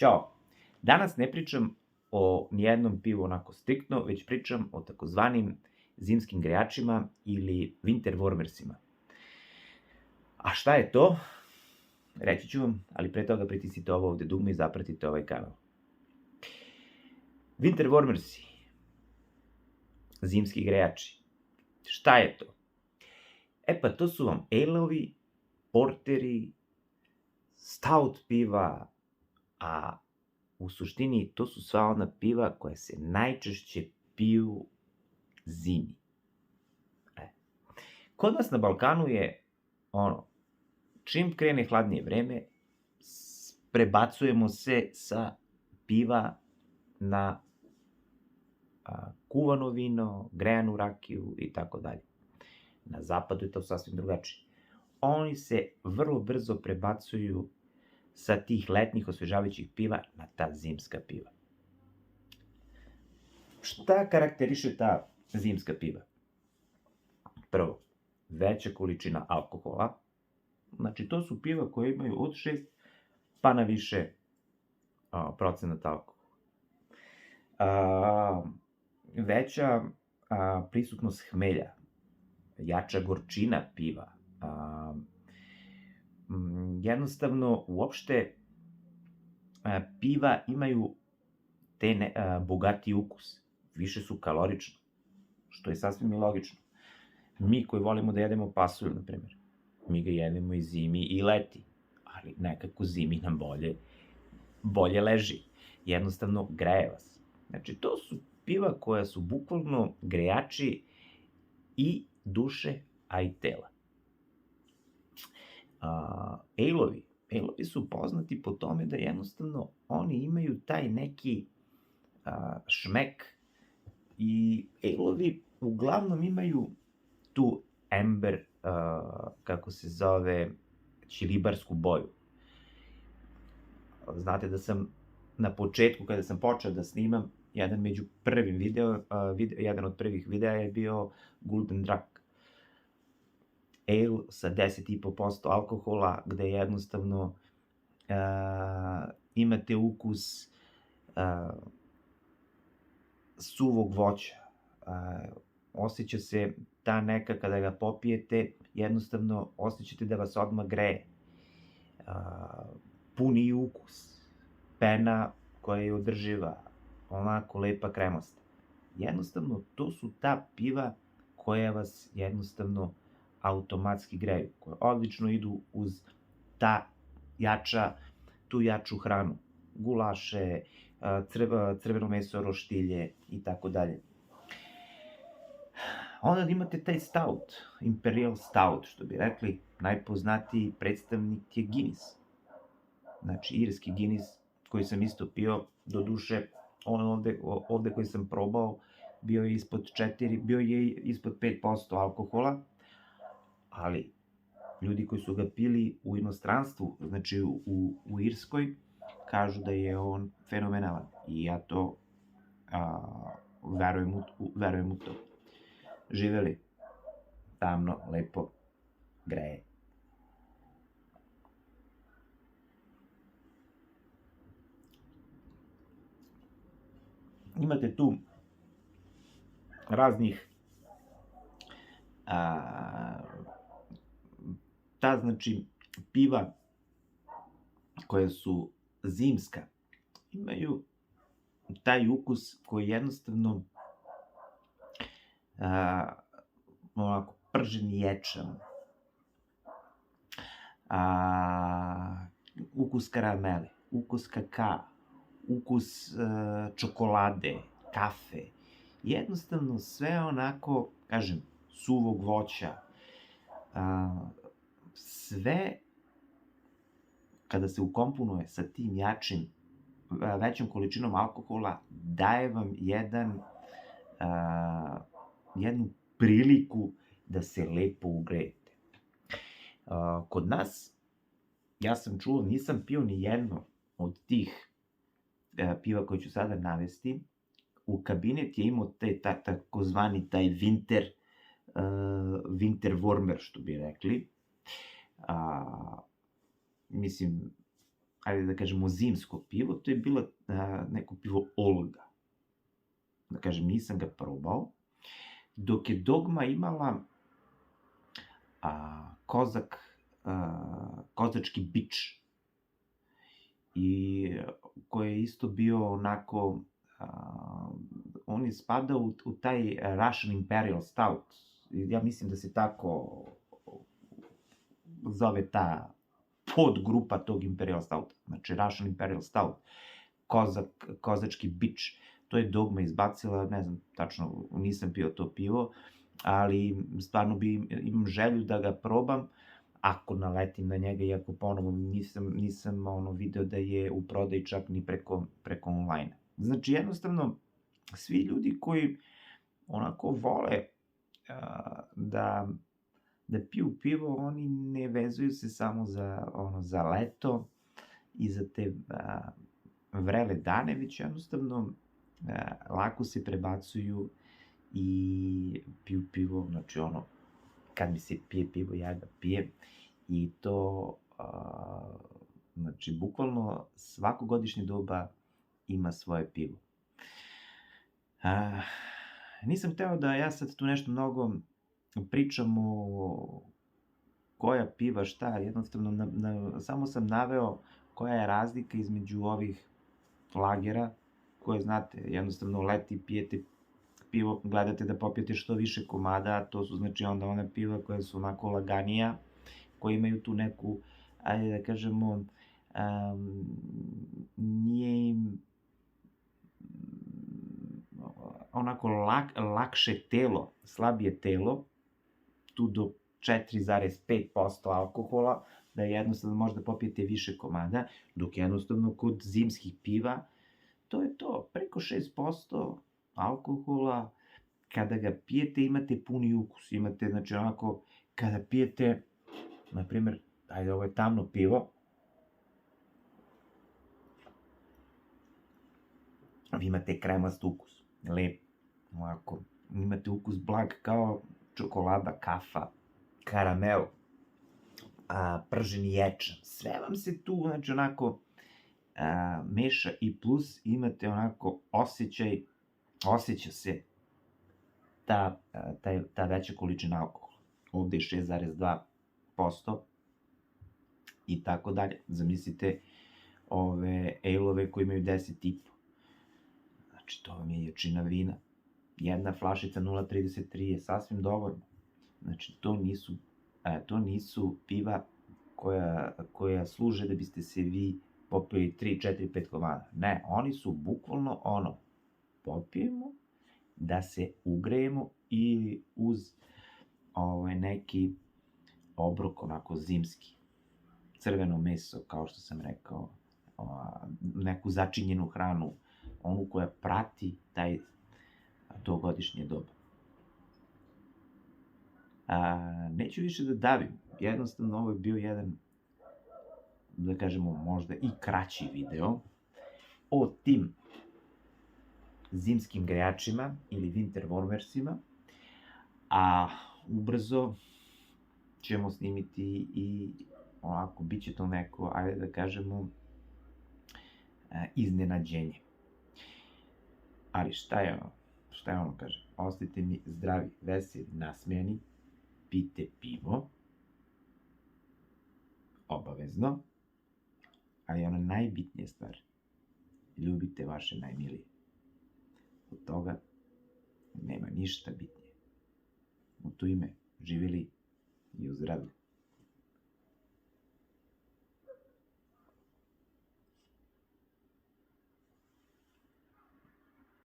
Ćao! Danas ne pričam o nijednom pivu onako striktno, već pričam o takozvanim zimskim grejačima ili winter warmersima. A šta je to? Reći ću vam, ali pre toga pritisnite ovo ovde dugme i zapratite ovaj kanal. Winter warmersi, zimski grejači. Šta je to? E pa to su vam ale-ovi, porteri, stout piva, a u suštini to su sva ona piva koja se najčešće piju zimi. Kod nas na Balkanu je čim krene hladnije vreme, prebacujemo se sa piva na kuvano vino, grejanu rakiju i tako dalje. Na zapadu je to sasvim drugačije. Oni se vrlo brzo prebacuju sa tih letnjih osvežavajućih piva na ta zimska piva. Šta karakteriše ta zimska piva? Prvo, veća količina alkohola. Znači, to su piva koje imaju od 6 pa na više procenata alkohola. Veća prisutnost hmelja, jača gorčina piva, jednostavno, uopšte, piva imaju bogatiji ukus, više su kalorična, što je sasvim i logično. Mi koji volimo da jedemo pasulj, na primjer, mi ga jedemo i zimi i leti, ali nekako zimi nam bolje leži. Jednostavno, greje vas. Znači, to su piva koja su bukvalno grejači i duše, a i tela. Ale-ovi su poznati po tome da jednostavno oni imaju taj neki šmek i ale-ovi uglavnom imaju tu amber, kako se zove, ćilibarsku boju. Znate da sam na početku, kada sam počeo da snimam, jedan od prvih videa je bio Gulden Drak. Ale sa 10,5% alkohola, gde jednostavno imate ukus suvog voća. Osjeća se ta neka, kada ga popijete, jednostavno osjećate da vas odmah greje. Puni ukus, pena koja je održiva, onako lepa kremasta. Jednostavno, to su ta piva koja vas jednostavno automatski greju, koje odlično idu uz tu jaču hranu. Gulaše, crveno meso, roštilje i tako dalje. Onda imate taj stout, Imperial Stout, što bi rekli, najpoznatiji predstavnik je Guinness. Znači, irski Guinness, koji sam isto pio, do duše, ovde koji sam probao, bio je ispod 5% alkohola, ali ljudi koji su ga pili u inostranstvu, znači u Irskoj, kažu da je on fenomenalan. I ja to verujem u to. Živeli, tamno, lepo, greje. Imate tu raznih znači, piva koja su zimska, imaju taj ukus koji jednostavno onako prženi ječam, ukus karamele, ukus kakaa, ukus čokolade, kafe, jednostavno sve onako, kažem, suvog voća, sve kada se ukomponuje sa tim većom količinom alkohola, daje vam jednu priliku da se lepo ugrejete. Kod nas, ja sam čuo, nisam pio ni jedno od tih piva koje ću sada navesti, u kabinet je imao takozvani taj winter warmer, što bi rekli. Mislim, ajde da kažemo, zimsko pivo, to je bilo neko pivo Olga. Da kažem, nisam ga probao, dok je Dogma imala kozački bič, i koji je isto bio onako, on je spadao u taj Russian Imperial Stout. Ja mislim da se tako zove ta podgrupa tog Imperial Stouta. Znači, Russian Imperial Stout, kozački bič. To je Dogma izbacila, ne znam, tačno nisam pio to pivo, ali stvarno imam želju da ga probam, ako naletim na njega, iako ponovo nisam video da je u prodaji čak ni preko online. Znači, jednostavno, svi ljudi koji onako vole da piju pivo, oni ne vezuju se samo za leto i za te vrele dane, već jednostavno lako se prebacuju i piju pivo, znači kad mi se pije pivo, ja ga pijem, i to, znači, bukvalno svako godišnje doba ima svoje pivo. Nisam hteo da ja sad tu nešto mnogo pričam o koja piva, šta, jednostavno samo sam naveo koja je razlika između ovih lagera, koje znate, jednostavno leti pijete pivo, gledate da popijete što više komada, to su znači onda ona piva koja su onako laganija, koji imaju tu neku, ajde da kažemo, nije im onako lakše telo, slabije telo, tu do 4,5% alkohola, da jednostavno možda popijete više komada, dok jednostavno kod zimskih piva, to je to, preko 6% alkohola, kada ga pijete imate puni ukus, imate, znači onako, kada pijete, na primer, ajde, ovo je tamno pivo, vi imate kremast ukus, lep, ovako, imate ukus blag kao čokolada, kafa, karamel, prženi ječam, sve vam se tu, znači onako, meša, i plus imate onako osjeća se ta veća količina alkohola. Ovde je 6,2% i tako dalje. Zamislite ove ale-ove koji imaju 10,5. Znači, to vam je jačina vina. Jedna flašica 0,33 je sasvim dovoljno. Znači, to nisu piva koja služe da biste se vi popili 3, 4, 5 komada. Ne, oni su bukvalno popijemo da se ugrejemo ili uz neki obrok onako zimski. Crveno meso, kao što sam rekao, neku začinjenu hranu, onu koja prati to godišnje doba. Neću više da davim, jednostavno ovo je bio jedan, da kažemo, možda i kraći video o tim zimskim grejačima ili winter warmersima, a ubrzo ćemo snimiti i onako, bit će to neko, ajde da kažemo, iznenađenje. Ali šta je ono kaže, ostajte mi zdravi, veseli, nasmejani, pijte pivo, obavezno, ali ona najbitnija stvar, ljubite vaše najmilije. Od toga nema ništa bitnije. U to ime živjeli i u zdravlju.